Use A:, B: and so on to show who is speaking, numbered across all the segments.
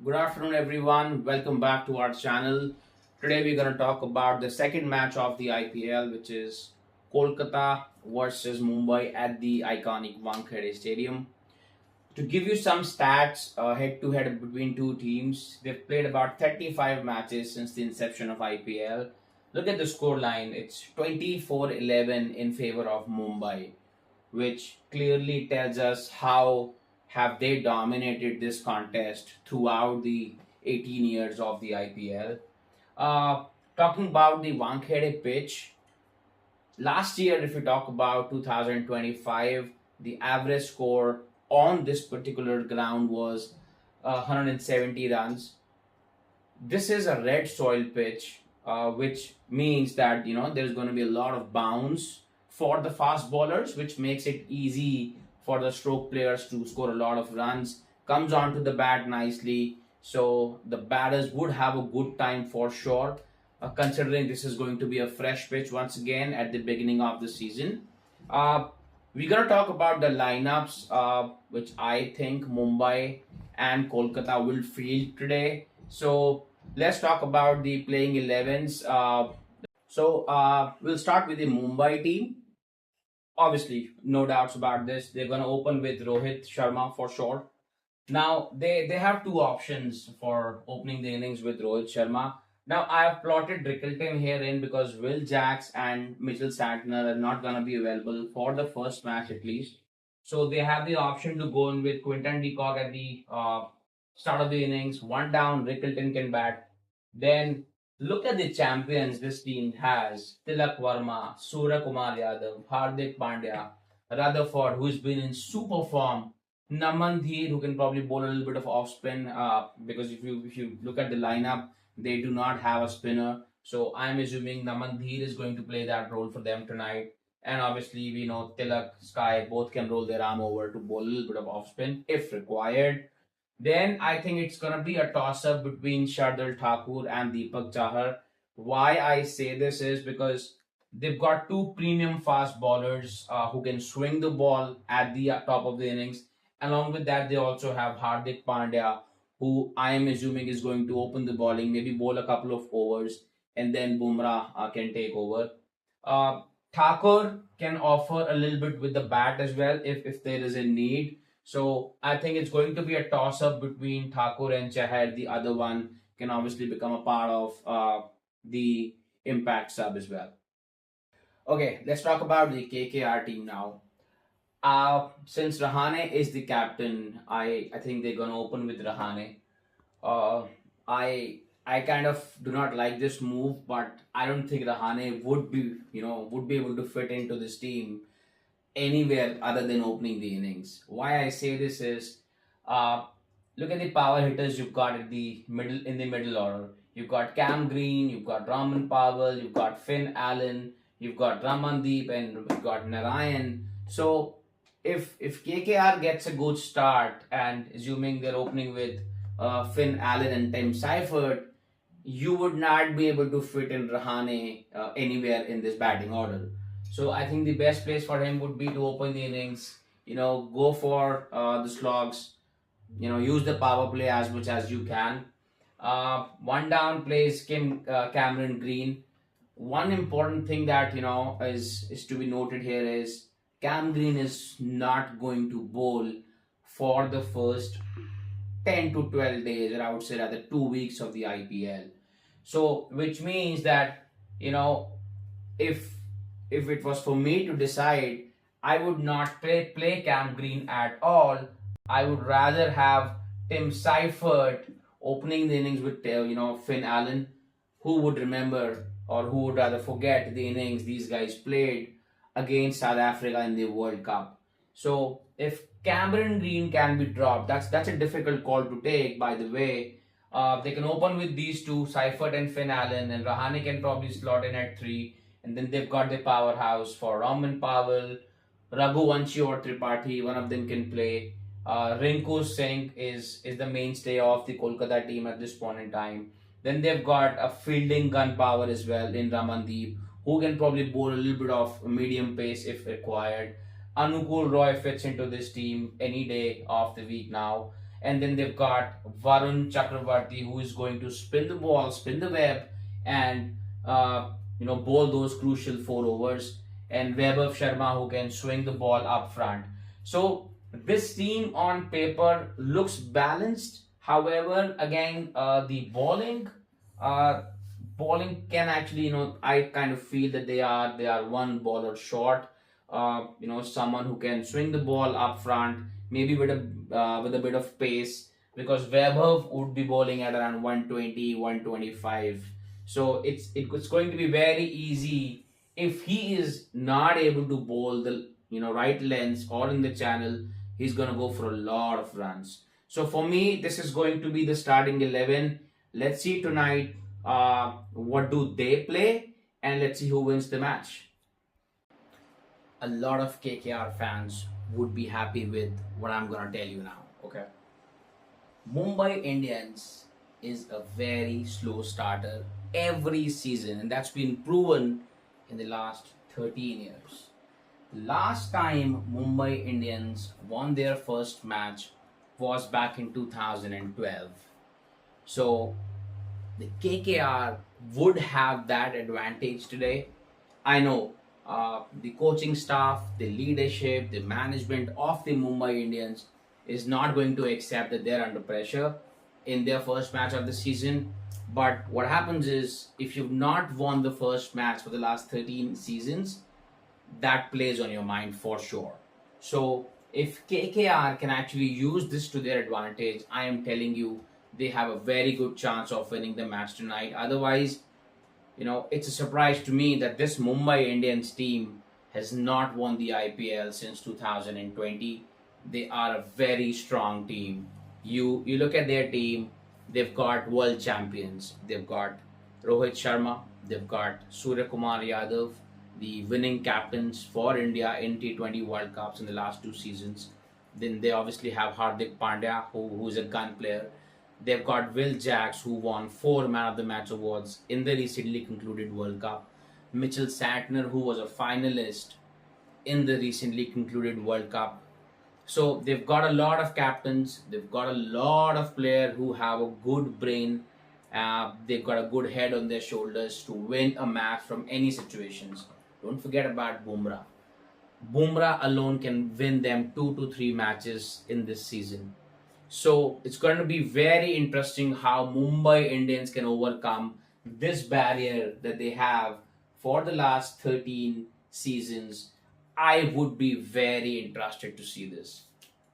A: Good afternoon, everyone. Welcome back to our channel. Today, we're going to talk about the second match of the IPL, which is Kolkata versus Mumbai at the iconic Wankhede Stadium. To give you some stats head to head between two teams, they've played about 35 matches since the inception of IPL. Look at the scoreline, it's 24-11 in favor of Mumbai, which clearly tells us how have they dominated this contest throughout the 18 years of the IPL. Uh, Talking about the Wankhede pitch, last year, if we talk about 2025, the average score on this particular ground was 170 runs. This is a red soil pitch, which means that there's going to be a lot of bounce for the fast bowlers, which makes it easy for the stroke players to score a lot of runs. Comes onto the bat nicely, so the batters would have a good time for sure. Considering this is going to be a fresh pitch once again at the beginning of the season. Uh, we're gonna talk about the lineups, which I think Mumbai and Kolkata will field today. So let's talk about the playing 11s. We'll start with the Mumbai team. Obviously, no doubts about this. They're going to open with Rohit Sharma for sure. Now, they have two options for opening the innings with Rohit Sharma. Now, I have plotted Rickleton here in because Will Jacks and Mitchell Santner are not going to be available for the first match at least. So they have the option to go in with Quinton de Kock at the start of the innings. One down, Rickleton can bat. Then look at the champions this team has: Tilak Verma, Surya Kumar Yadav, Hardik Pandya, Rutherford, who's been in super form, Naman Dheer, who can probably bowl a little bit of off spin, because if you look at the lineup, they do not have a spinner. So I'm assuming Naman Dheer is going to play that role for them tonight. And obviously, we know Tilak, Sky, both can roll their arm over to bowl a little bit of off spin if required. Then I think it's gonna be a toss up between Shardul Thakur and Deepak Chahar. Why I say this is because they've got two premium fast bowlers who can swing the ball at the top of the innings. Along with that, they also have Hardik Pandya, who I am assuming is going to open the bowling, maybe bowl a couple of overs, and then Bumrah can take over. Uh, Thakur can offer a little bit with the bat as well if there is a need. So I think it's going to be a toss up between Thakur and Chahar. The other one can obviously become a part of the impact sub as well. Okay, let's talk about the KKR team now. Since Rahane is the captain, I think they're gonna open with Rahane. Uh, I kind of do not like this move, but I don't think Rahane would be able to fit into this team anywhere other than opening the innings. Why I say this is, uh, look at the power hitters you've got at the middle in the middle order. You've got Cam Green, you've got Raman Powell, you've got Finn Allen, you've got Ramandeep, and you've got Narayan. So if KKR gets a good start, and assuming they're opening with Finn Allen and Tim Seifert, you would not be able to fit in Rahane anywhere in this batting order. So I think the best place for him would be to open the innings, go for the slogs, use the power play as much as you can. One down plays Cameron Green. One important thing that is to be noted here is Cam Green is not going to bowl for the first 10 to 12 days, or I would say rather 2 weeks of the IPL. So, which means that, you know, if if it was for me to decide, I would not play Cam Green at all. I would rather have Tim Seifert opening the innings with Finn Allen. Who would remember, or who would rather forget the innings these guys played against South Africa in the World Cup? So if Cameron Green can be dropped, that's a difficult call to take. By the way, they can open with these two, Seifert and Finn Allen, and Rahane can probably slot in at three. And then they've got the powerhouse for Raman Powell, Raghuvanshi or Tripathi. One of them can play. Rinku Singh is the mainstay of the Kolkata team at this point in time. Then they've got a fielding gun power as well in Ramandeep, who can probably bowl a little bit of medium pace if required. Anukul Roy fits into this team any day of the week now. And then they've got Varun Chakravarti, who is going to spin the ball, spin the web, and bowl those crucial 4 overs. And Vaibhav Sharma, who can swing the ball up front. So this team on paper looks balanced. However, again, the uh, bowling can actually, I kind of feel that they are one bowler short. Someone who can swing the ball up front, maybe with a bit of pace, because Vaibhav would be bowling at around 120, 125. So it's going to be very easy if he is not able to bowl the right lengths or in the channel. He's going to go for a lot of runs. So for me, this is going to be the starting 11. Let's see tonight what do they play, and let's see who wins the match. A lot of KKR fans would be happy with what I'm gonna tell you now. Okay, Mumbai Indians is a very slow starter every season, and that's been proven in the last 13 years. Last time Mumbai Indians won their first match was back in 2012. So the KKR would have that advantage today. I know the coaching staff, the leadership, the management of the Mumbai Indians is not going to accept that they're under pressure in their first match of the season. But what happens is, if you've not won the first match for the last 13 seasons, that plays on your mind for sure. So if KKR can actually use this to their advantage, I am telling you, they have a very good chance of winning the match tonight. Otherwise, it's a surprise to me that this Mumbai Indians team has not won the IPL since 2020. They are a very strong team. You look at their team, they've got world champions. They've got Rohit Sharma, they've got Surya Kumar Yadav, the winning captains for India in T20 World Cups in the last 2 seasons. Then they obviously have Hardik Pandya, who's a gun player. They've got Will Jacks, who won 4 Man of the Match awards in the recently concluded World Cup. Mitchell Santner, who was a finalist in the recently concluded World Cup. So they've got a lot of captains. They've got a lot of players who have a good brain. They've got a good head on their shoulders to win a match from any situations. Don't forget about Bumrah. Bumrah alone can win them 2 to 3 matches in this season. So it's going to be very interesting how Mumbai Indians can overcome this barrier that they have for the last 13 seasons. I would be very interested to see this.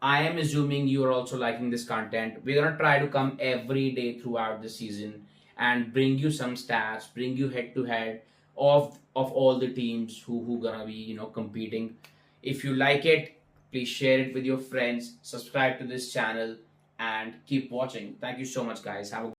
A: I am assuming you are also liking this content. We're going to try to come every day throughout the season and bring you some stats, bring you head to head of all the teams who gonna be competing. If you like it, please share it with your friends, subscribe to this channel, and keep watching. Thank you so much, guys. Have a